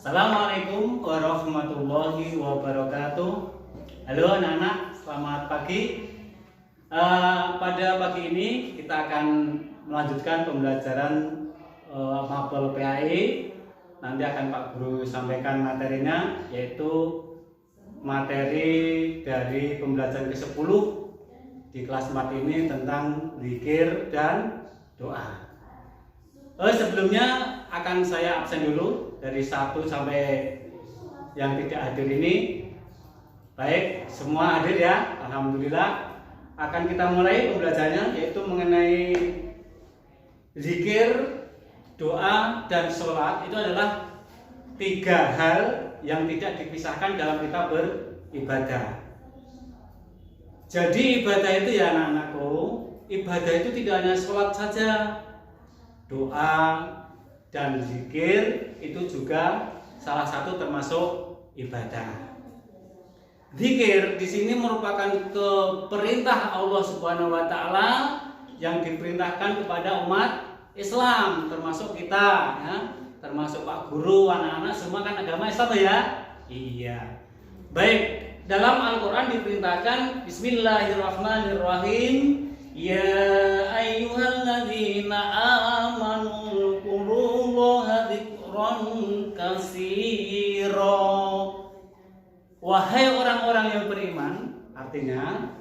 Assalamualaikum warahmatullahi wabarakatuh. Halo anak-anak, selamat pagi. Pada pagi ini kita akan melanjutkan pembelajaran mapel PAI. Nanti akan Pak Guru sampaikan materinya, yaitu materi dari pembelajaran ke-10 di kelas 4 ini tentang zikir dan doa. Sebelumnya akan saya absen dulu dari 1 sampai yang tidak hadir ini. Baik, semua hadir ya, alhamdulillah. Akan kita mulai pembelajarannya, yaitu mengenai zikir, doa, dan sholat. Itu adalah 3 hal yang tidak dipisahkan dalam kita beribadah. Jadi ibadah itu ya anak-anakku, ibadah itu tidak hanya sholat saja, doa dan zikir itu juga salah satu termasuk ibadah. Zikir di sini merupakan perintah Allah Subhanahu wa taala yang diperintahkan kepada umat Islam, termasuk kita ya, termasuk Pak Guru, anak-anak semua kan agama Islam ya? Iya. Baik, dalam Al-Qur'an diperintahkan bismillahirrahmanirrahim. Ya ayyuhalladzina amanu dzkurullaha dzikran katsira. Wahai orang-orang yang beriman, artinya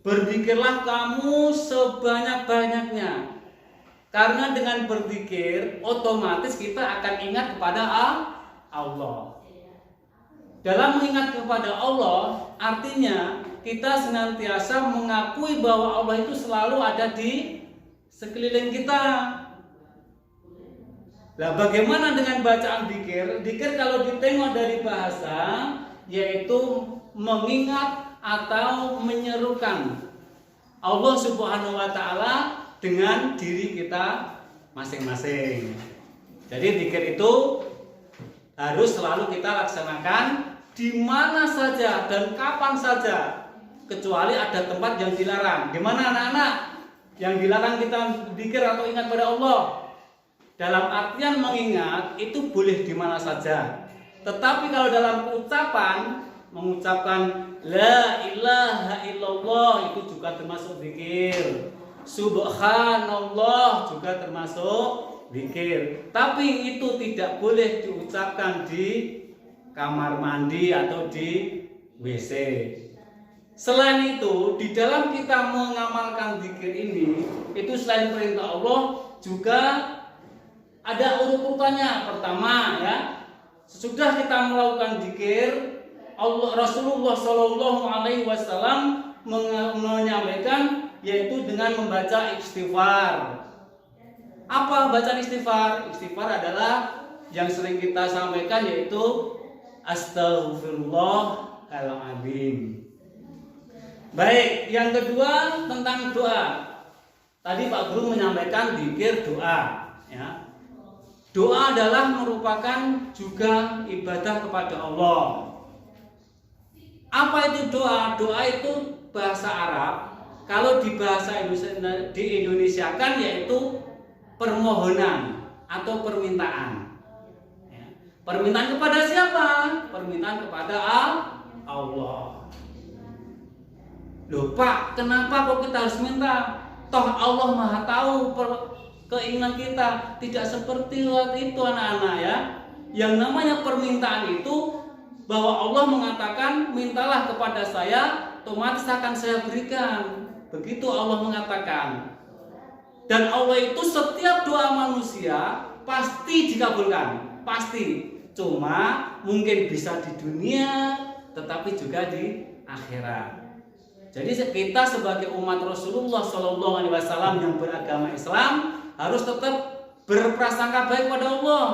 berzikirlah kamu sebanyak-banyaknya. Karena dengan berzikir otomatis kita akan ingat kepada Allah. Dalam mengingat kepada Allah artinya kita senantiasa mengakui bahwa Allah itu selalu ada di sekeliling kita. Nah, bagaimana dengan bacaan zikir? Zikir kalau ditengok dari bahasa yaitu mengingat atau menyerukan Allah Subhanahu wa taala dengan diri kita masing-masing. Jadi zikir itu harus selalu kita laksanakan di mana saja dan kapan saja, kecuali ada tempat yang dilarang. Gimana anak-anak? Yang dilarang kita zikir atau ingat pada Allah. Dalam artian mengingat itu boleh di mana saja. Tetapi kalau dalam ucapan mengucapkan la ilaha illallah itu juga termasuk zikir. Subhanallah juga termasuk zikir. Tapi itu tidak boleh diucapkan di kamar mandi atau di WC. Selain itu, di dalam kita mengamalkan zikir ini, itu selain perintah Allah juga ada urut-urutannya. Pertama ya, sesudah kita melakukan zikir, Rasulullah Shallallahu Alaihi Wasallam menyampaikan yaitu dengan membaca istighfar. Apa bacaan istighfar? Istighfar adalah yang sering kita sampaikan yaitu Astaghfirullahaladzim. Baik, yang kedua tentang doa. Tadi Pak Guru menyampaikan zikir doa ya. Doa adalah merupakan juga ibadah kepada Allah. Apa itu doa? Doa itu bahasa Arab. Kalau di bahasa Indonesia kan yaitu permohonan atau permintaan. Ya. Permintaan kepada siapa? Permintaan kepada Allah. Loh Pak, kenapa kok kita harus minta? Toh Allah Maha tahu keinginan kita. Tidak seperti waktu itu anak-anak ya. Yang namanya permintaan itu bahwa Allah mengatakan mintalah kepada saya, otomatis akan saya berikan. Begitu Allah mengatakan. Dan Allah itu setiap doa manusia pasti dikabulkan. Pasti. Cuma mungkin bisa di dunia tetapi juga di akhirat. Jadi kita sebagai umat Rasulullah Shallallahu Alaihi Wasallam yang beragama Islam harus tetap berprasangka baik pada Allah.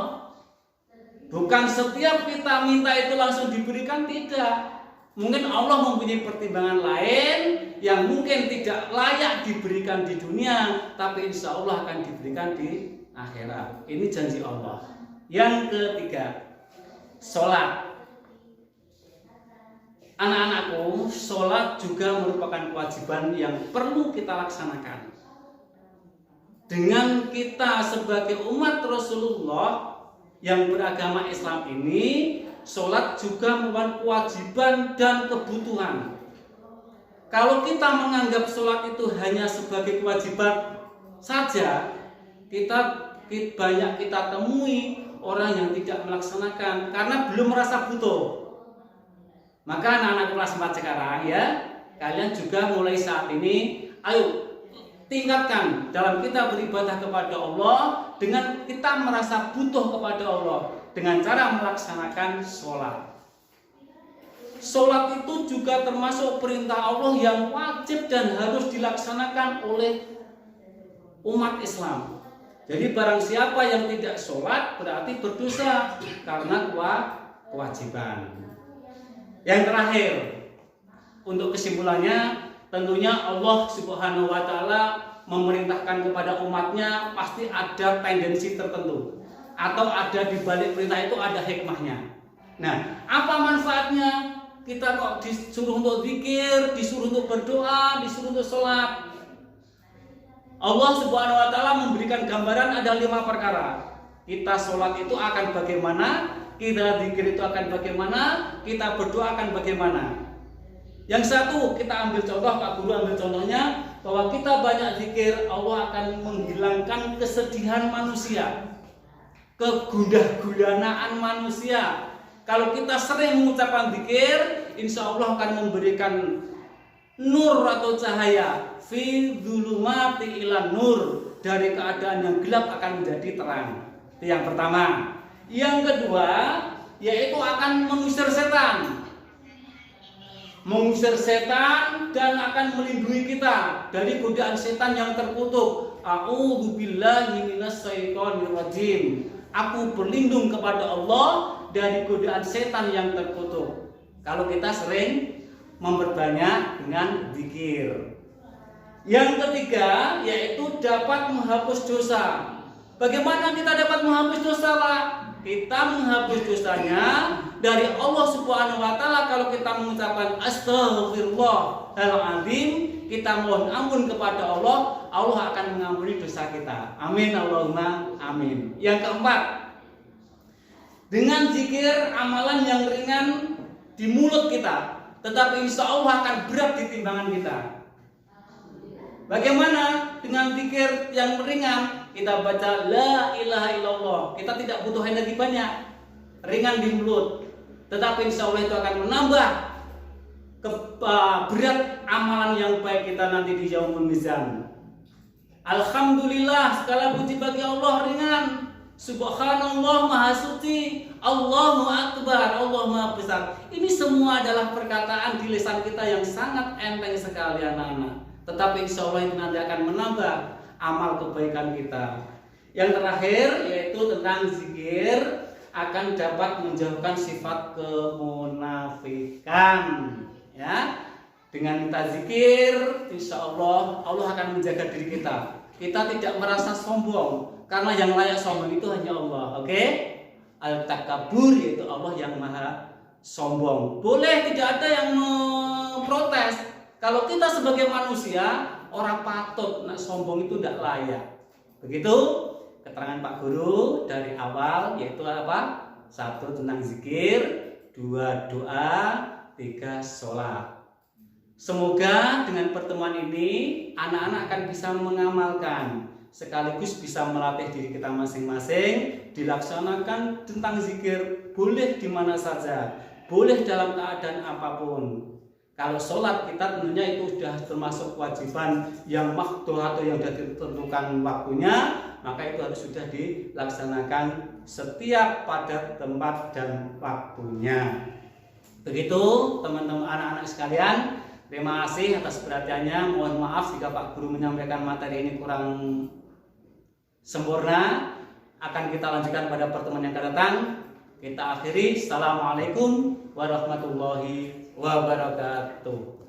Bukan setiap kita minta itu langsung diberikan, tidak. Mungkin Allah mempunyai pertimbangan lain yang mungkin tidak layak diberikan di dunia, tapi insya Allah akan diberikan di akhirat. Ini janji Allah. Yang ketiga, sholat. Anak-anakku, sholat juga merupakan kewajiban yang perlu kita laksanakan. Dengan kita sebagai umat Rasulullah yang beragama Islam ini, sholat juga merupakan kewajiban dan kebutuhan. Kalau kita menganggap sholat itu hanya sebagai kewajiban saja, banyak kita temui orang yang tidak melaksanakan karena belum merasa butuh. Maka anak-anak kelas 4 sekarang ya, kalian juga mulai saat ini, ayo tingkatkan dalam kita beribadah kepada Allah dengan kita merasa butuh kepada Allah dengan cara melaksanakan sholat. Sholat itu juga termasuk perintah Allah yang wajib dan harus dilaksanakan oleh umat Islam. Jadi barang siapa yang tidak sholat berarti berdosa karena kewajiban. Yang terakhir, untuk kesimpulannya, tentunya Allah Subhanahu wa Ta'ala memerintahkan kepada umatnya pasti ada tendensi tertentu, atau ada di balik perintah itu ada hikmahnya. Nah, apa manfaatnya? Kita kok disuruh untuk zikir, disuruh untuk berdoa, disuruh untuk sholat. Allah Subhanahu wa Ta'ala memberikan gambaran ada 5 perkara. Kita sholat itu akan bagaimana, kita zikir itu akan bagaimana, kita berdoa akan bagaimana. Yang satu, kita ambil contoh, Pak Guru ambil contohnya, bahwa kita banyak zikir, Allah akan menghilangkan kesedihan manusia, kegundah-gulanaan manusia. Kalau kita sering mengucapkan zikir, insya Allah akan memberikan nur atau cahaya, fi dzulumati ila nur, dari keadaan yang gelap akan menjadi terang. Itu yang pertama. Yang kedua, yaitu akan mengusir setan. Mengusir setan dan akan melindungi kita dari godaan setan yang terkutuk. A'udzubillahi minasyaitonir rajim. Aku berlindung kepada Allah dari godaan setan yang terkutuk. Kalau kita sering memperbanyak dengan zikir. Yang ketiga, yaitu dapat menghapus dosa. Bagaimana kita dapat menghapus dosa, Pak? Kita menghapus dosanya dari Allah Subhanahu wa Ta'ala kalau kita mengucapkan astaghfirullahaladzim, kita mohon ampun kepada Allah, Allah akan mengampuni dosa kita. Amin Allahumma amin. Yang keempat, dengan zikir amalan yang ringan di mulut kita, tetapi insya Allah akan berat di timbangan kita. Bagaimana dengan zikir yang ringan? Kita baca la ilaha illallah, kita tidak butuh energi banyak, ringan di mulut, tetapi insya Allah itu akan menambah berat amalan yang baik kita nanti di yaumul mizan. Alhamdulillah, segala puji bagi Allah ringan. Subhanallah, maha suci. Allahu akbar, Allah maha besar. Ini semua adalah perkataan di lisan kita yang sangat enteng sekali anak-anak, tetapi insya Allah itu nanti akan menambah amal kebaikan kita. Yang terakhir yaitu tentang zikir akan dapat menjauhkan sifat kemunafikan. Ya, dengan kita zikir, insya Allah akan menjaga diri kita. Kita tidak merasa sombong karena yang layak sombong itu hanya Allah. Oke? Al-takabur yaitu Allah yang maha sombong. Boleh tidak ada yang memprotes. Kalau kita sebagai manusia, orang patut nak sombong itu tidak layak. Begitu keterangan Pak Guru dari awal, yaitu apa? 1 tentang zikir, 2 doa, 3 sholat. Semoga dengan pertemuan ini anak-anak akan bisa mengamalkan, sekaligus bisa melatih diri kita masing-masing, dilaksanakan tentang zikir boleh di mana saja, boleh dalam keadaan apapun. Kalau sholat kita tentunya itu sudah termasuk kewajiban yang makruh atau yang sudah ditentukan waktunya, maka itu harus sudah dilaksanakan setiap pada tempat dan waktunya. Begitu teman-teman anak-anak sekalian, terima kasih atas perhatiannya. Mohon maaf jika Pak Guru menyampaikan materi ini kurang sempurna. Akan kita lanjutkan pada pertemuan yang akan datang. Kita akhiri. Assalamualaikum warahmatullahi wabarakatuh.